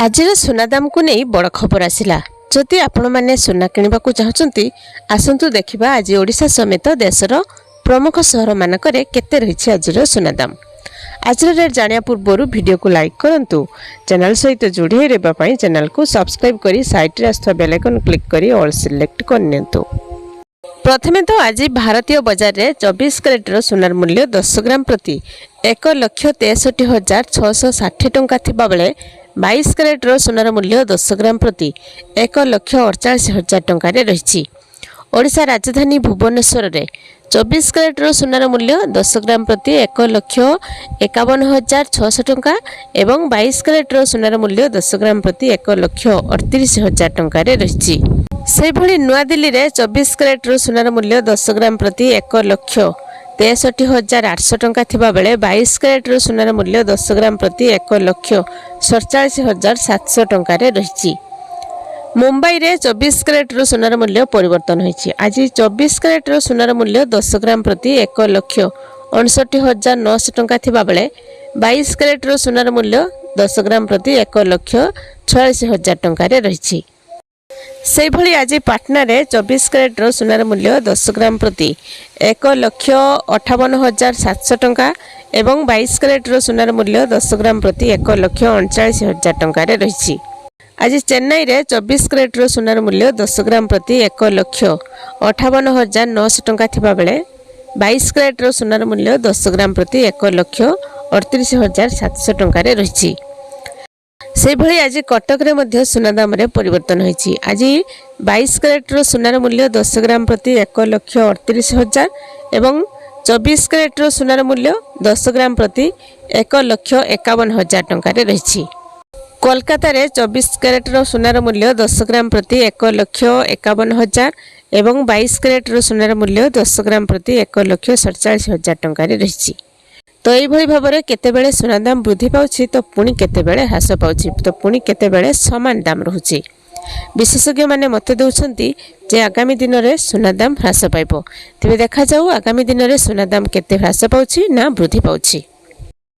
आजिर सुना दाम को नहीं बड़ खबर आसिला। जदि आपण माने सुना किनिबा को चाहउचंती आसंतु देखिबा आज ओडिशा समेत देशर प्रमुख सहर मानकरे केते रहिछि आजिर सुना दाम। आजिर रेट जानिया पूर्व वीडियो को लाइक करंतु, चैनल सहित जोड़ी रहबा पई चैनल को सब्सक्राइब करी साइड रे आस्था बेल आइकन क्लिक करी ऑल सिलेक्ट करनियंतु। प्रथमे तो आज भारतीय बजार रे 24 कैरेटर सोनार मूल्य 10 ग्राम प्रति 1,63,660 टंका थिबा बेले 22 कैरेटर सोनार मूल्य 10 ग्राम प्रति 1,48,000 टंका रे रहिछि। ओडिशा राजधानी भुवनेश्वर रे 24 कैरेटर सोनार मूल्य 10 ग्राम प्रति 1,51,600 टंका एवं 22 कैरेटर सोनार मूल्य 10 ग्राम प्रति 1,38,000 टंका रे रहिछि। से भली नुआ दिल्ली रे 24 कैरेटर सोनार मूल्य 10 ग्राम प्रति 1,63,800 टंका थिबा बेले 22 कैरेटर सोनार मूल्य 10 ग्राम प्रति 1,47,700 टंका रे रहिछि। मुंबई रे 24 कैरेटर सोनार मूल्य परिवर्तन होइछि। आज 24 कैरेटर सोनार मूल्य 10 ग्राम प्रति 1,59,900 टंका थिबा बेले 22 कैरेटर सोनार मूल्य 10 ग्राम प्रति 1,46,000 टंका रे रहिछि। से भली आज पाटना रे 24 कैरेटर सोनार मूल्य 10 ग्राम प्रति 1,58,700 टंका एवं 22 कैरेटर सोनार मूल्य 10 ग्राम प्रति 1,39,000 टंका रे रहिछि। आज चेन्नई रे 24 कैरेटर सोनार मूल्य 10 ग्राम प्रति 1,58,900 टंका थिबा बेले 22 कैरेटर सोनार मूल्य 10 ग्राम प्रति 1,38,700 टंका रे रहिछि। से भली आज कटक रे मध्य सोना दाम रे परिवर्तन होइछि। आज 22 कैरेटर सोनार मूल्य 10 ग्राम प्रति 1,38,000 एवं 24 कैरेटर सोनार मूल्य 10 ग्राम प्रति 1,51,000 टंका रे रहिछि। कोलकाता रे 24 कैरेटर सोनार मूल्य 10 ग्राम प्रति 1,51,000 एवं 22 कैरेटर सोनार मूल्य 10 ग्राम प्रति 1,47,000 टंका रे रहिछि। तो यही भाव में केतेबेले सोना दाम वृद्धि पाउछि तो पुणी केतेबेले ह्रास पाउछि तो पुणी केतेबेले समान दाम रहुछि। विशेषज्ञ माने मत देउछंती जे आगामी दिन रे सोना दाम ह्रास पाइबो। तेबे देखा जाऊ आगामी दिन रे सोना दाम केते ह्रास पाउछि ना वृद्धि पाउछि।